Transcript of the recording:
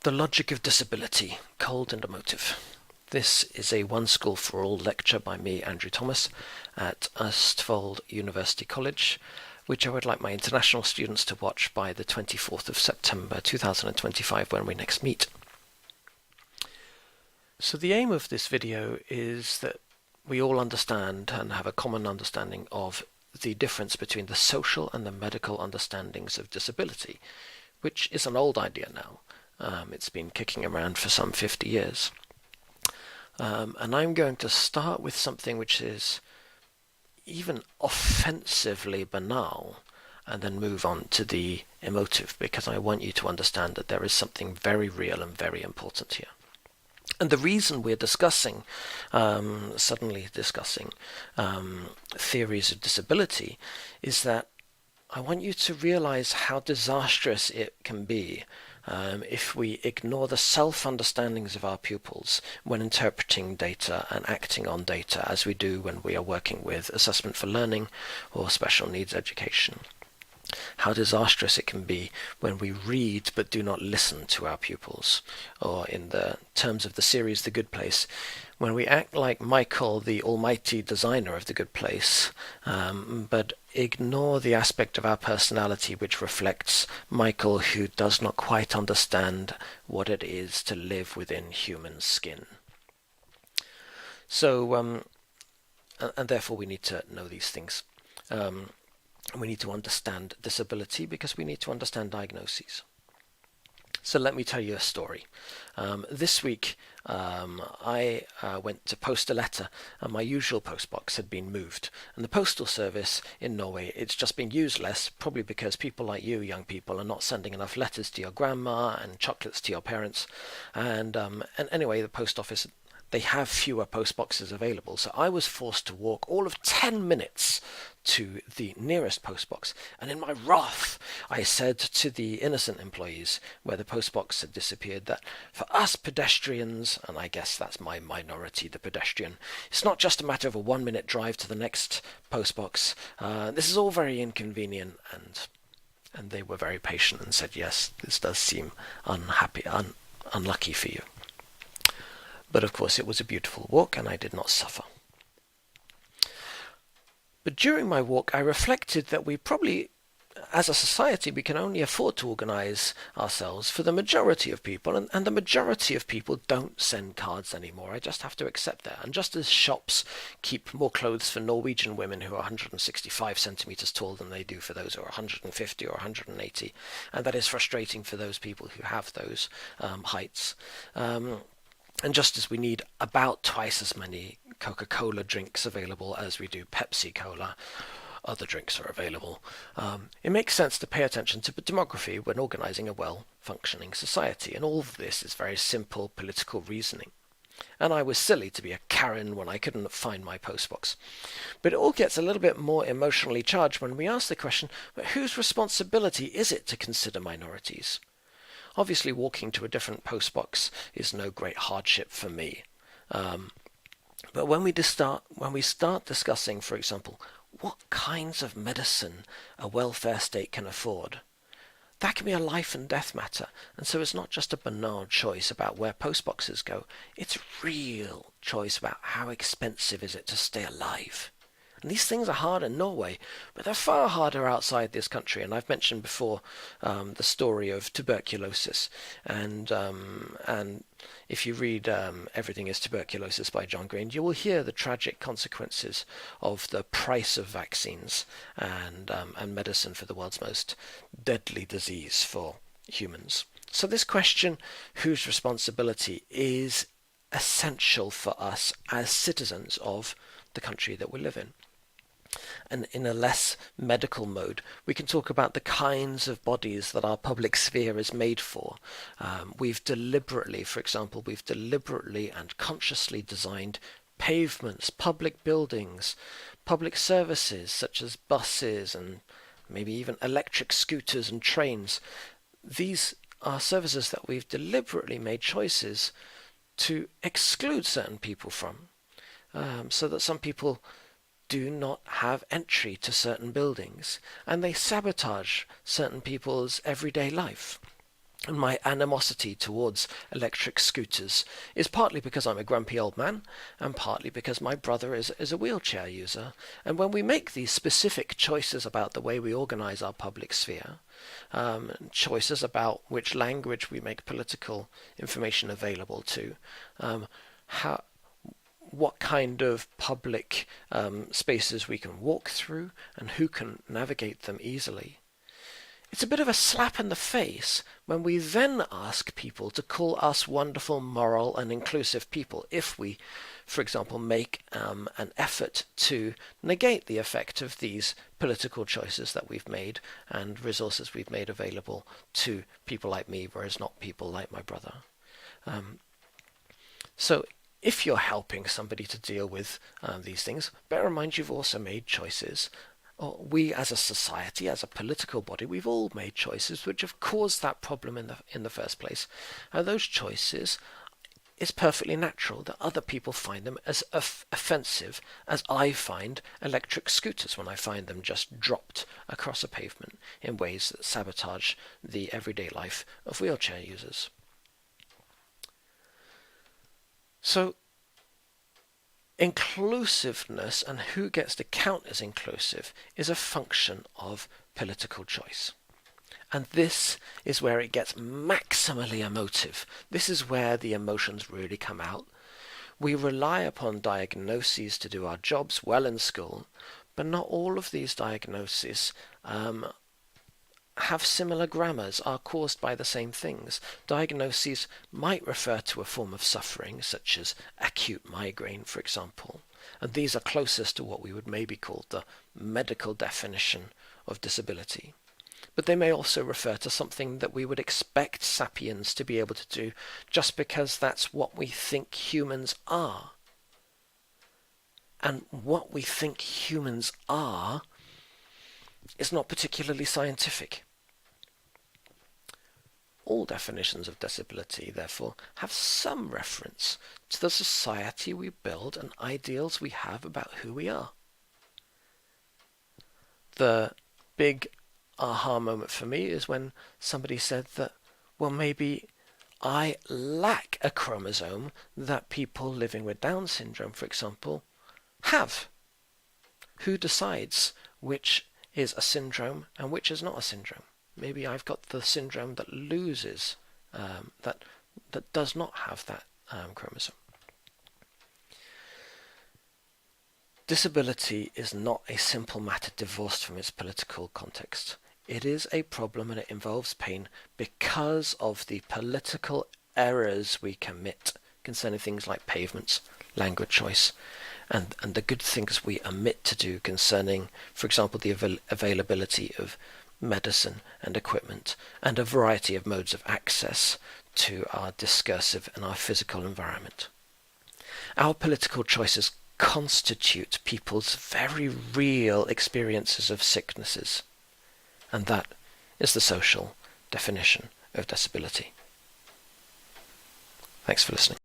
The Logic of Disability, Cold and Emotive. This is a One School for All lecture by me, Andrew Thomas, at Østfold University College, which I would like my international students to watch by the 24th of September 2025 when we next meet. So the aim of this video is that we all understand and have a common understanding of the difference between the social and the medical understandings of disability, which is an old idea now. It's been kicking around for some 50 years. And I'm going to start with something which is even offensively banal and then move on to the emotive, because I want you to understand that there is something very real and very important here. And the reason we're suddenly discussing theories of disability is that I want you to realize how disastrous it can be if we ignore the self-understandings of our pupils when interpreting data and acting on data, as we do when we are working with assessment for learning or special needs education. How disastrous it can be when we read but do not listen to our pupils, or in the terms of the series The Good Place, when we act like Michael, the almighty designer of The Good Place, but ignore the aspect of our personality which reflects Michael, who does not quite understand what it is to live within human skin. So, and therefore we need to know these things. We need to understand disability because we need to understand diagnoses. So let me tell you a story. This week I went to post a letter, and my usual postbox had been moved. And the postal service in Norway, it's just been used less, probably because people like you, young people, are not sending enough letters to your grandma and chocolates to your parents. And anyway, the post office, they have fewer post boxes available, so I was forced to walk all of 10 minutes to the nearest post box, and in my wrath I said to the innocent employees where the post box had disappeared that for us pedestrians, and I guess that's my minority, the pedestrian, it's not just a matter of a 1-minute drive to the next post box. This is all very inconvenient, and they were very patient and said, yes, this does seem unlucky for you. But of course it was a beautiful walk and I did not suffer. But during my walk I reflected that we probably, as a society, we can only afford to organize ourselves for the majority of people, and the majority of people don't send cards anymore. I just have to accept that. And just as shops keep more clothes for Norwegian women who are 165 centimeters tall than they do for those who are 150 or 180, and that is frustrating for those people who have those heights. And just as we need about twice as many Coca-Cola drinks available as we do Pepsi-Cola, other drinks are available. It makes sense to pay attention to demography when organizing a well-functioning society, and all of this is very simple political reasoning. And I was silly to be a Karen when I couldn't find my postbox. But it all gets a little bit more emotionally charged when we ask the question, but whose responsibility is it to consider minorities? Obviously, walking to a different postbox is no great hardship for me. But when we start discussing, for example, what kinds of medicine a welfare state can afford, that can be a life and death matter. And so it's not just a banal choice about where postboxes go. It's a real choice about how expensive is it to stay alive. And these things are hard in Norway, but they're far harder outside this country. And I've mentioned before the story of tuberculosis. And if you read Everything is Tuberculosis by Jan Grue, you will hear the tragic consequences of the price of vaccines and medicine for the world's most deadly disease for humans. So this question, whose responsibility, is essential for us as citizens of the country that we live in. And in a less medical mode, we can talk about the kinds of bodies that our public sphere is made for. We've deliberately and consciously designed pavements, public buildings, public services such as buses and maybe even electric scooters and trains. These are services that we've deliberately made choices to exclude certain people from, so that some people do not have entry to certain buildings, and they sabotage certain people's everyday life. And my animosity towards electric scooters is partly because I'm a grumpy old man, and partly because my brother is a wheelchair user. And when we make these specific choices about the way we organize our public sphere, choices about which language we make political information available to, how what kind of public spaces we can walk through, and who can navigate them easily. It's a bit of a slap in the face when we then ask people to call us wonderful, moral, and inclusive people if we, for example, make an effort to negate the effect of these political choices that we've made and resources we've made available to people like me, whereas not people like my brother. So if you're helping somebody to deal with these things, bear in mind you've also made choices. We as a society, as a political body, we've all made choices which have caused that problem in the first place. And those choices, it's perfectly natural that other people find them as offensive as I find electric scooters when I find them just dropped across a pavement in ways that sabotage the everyday life of wheelchair users. So inclusiveness and who gets to count as inclusive is a function of political choice. And this is where it gets maximally emotive. This is where the emotions really come out. We rely upon diagnoses to do our jobs well in school, but not all of these diagnoses have similar grammars, are caused by the same things. Diagnoses might refer to a form of suffering, such as acute migraine, for example, and these are closest to what we would maybe call the medical definition of disability. But they may also refer to something that we would expect sapiens to be able to do just because that's what we think humans are. And what we think humans are is not particularly scientific. All definitions of disability, therefore, have some reference to the society we build and ideals we have about who we are. The big aha moment for me is when somebody said that, well, maybe I lack a chromosome that people living with Down syndrome, for example, have. Who decides which is a syndrome and which is not a syndrome? Maybe I've got the syndrome that loses, that does not have that chromosome. Disability is not a simple matter divorced from its political context. It is a problem and it involves pain because of the political errors we commit concerning things like pavements, language choice, and the good things we omit to do concerning, for example, the availability of medicine and equipment, and a variety of modes of access to our discursive and our physical environment. Our political choices constitute people's very real experiences of sicknesses, and that is the social definition of disability. Thanks for listening.